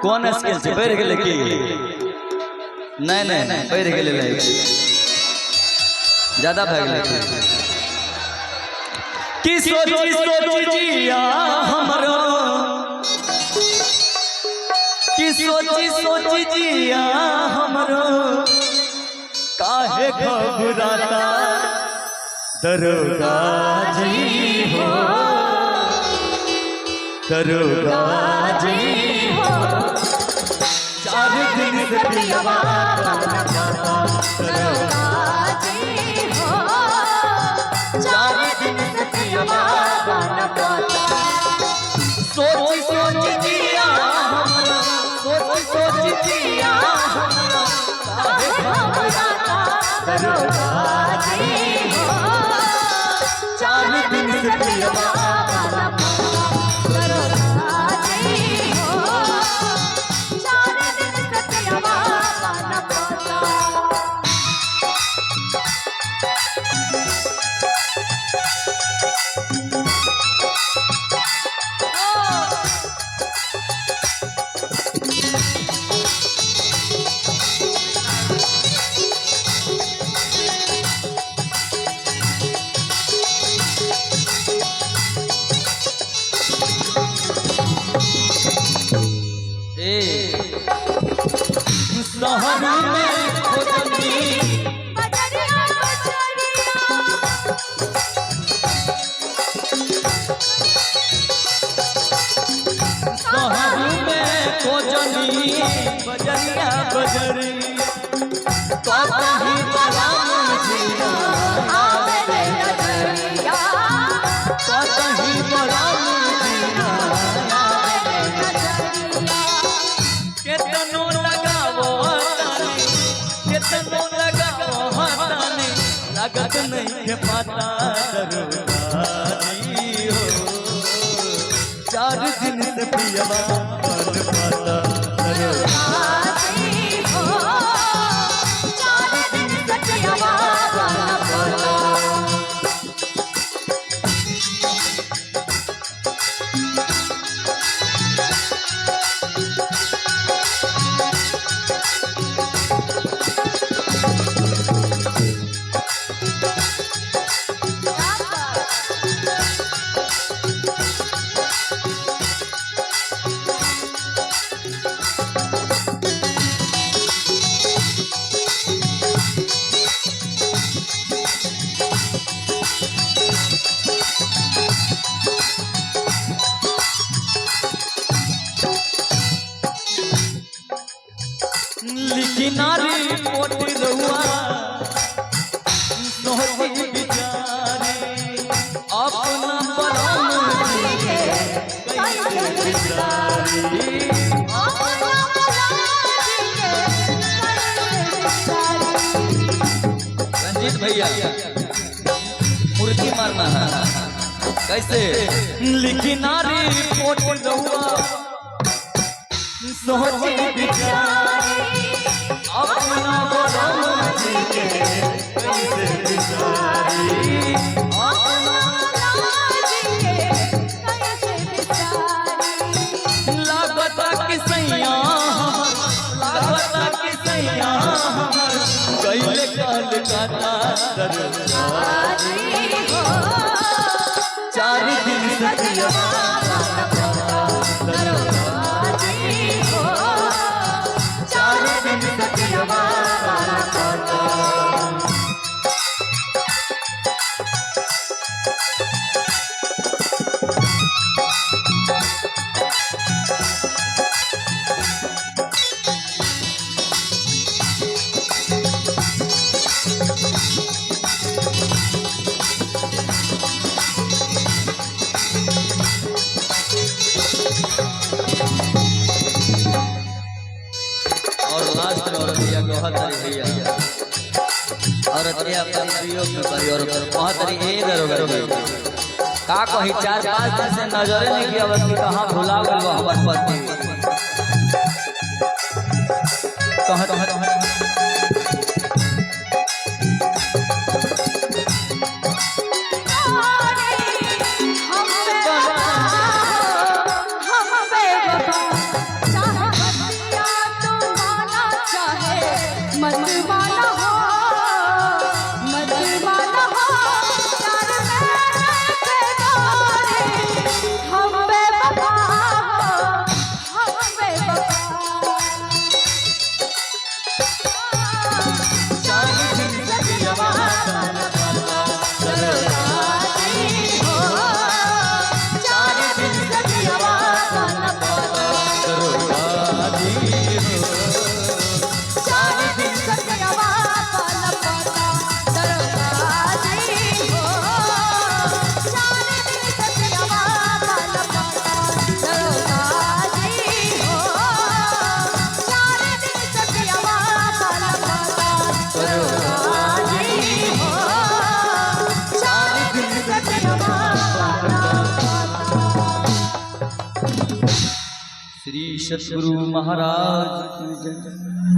कौन स्केल से बढ़ गेले की नहीं नहीं बढ़ गेले ज्यादा भाग गेले कि सोची जिया हमरो कि सोची जिया हमरो काहे घबराता दरोगा जी हो दरोगा जी हो 4 दिन से पियवा दरोगा जी हो 4 दिन से पियवा सोची जिया सोची जिया काहे घबराता दरोगा जी हो 4 दिन से पियवा शहर में खोजनी बजरिया बजरिया शहर में खोजनी बजरिया बजरी तो कहीं बलाम जिया आवे नजरिया तो कहीं बलाम जिया आवे नजरिया केतनो लागत नहीं है पाता दरोगा जी हो 4 दिन से पियवा बन पाता दरोगा जी हो 4 दिन से पियवा बन पाता किनारी मोटी रहुआ सोहती बिचारी अपना बलम के कैसे बिचारी अपना बलम के कैसे बिचारी रंजीत भैया मुर्गी मारना है कैसे लिखिनारी मोटी रहुआ सोहती बिचारी अपना बलम के कैसे बिचारी अपना बलम के कैसे बिचारी लागता कि सैया कैले काल काटा दरोगा जी हो 4 दिन से पियवा दरोगा जी हो 4 दिन से पियवा लास्ट में औरतिया कहतरी भैया औरतिया अपनी वियोग में बड़ी और कहतरी ए दरोगा का कही 4-5 दिन से नजरे नहीं किया बस कहां भुला गल हमर पति कहत श्री सतगुरु महाराज की जय।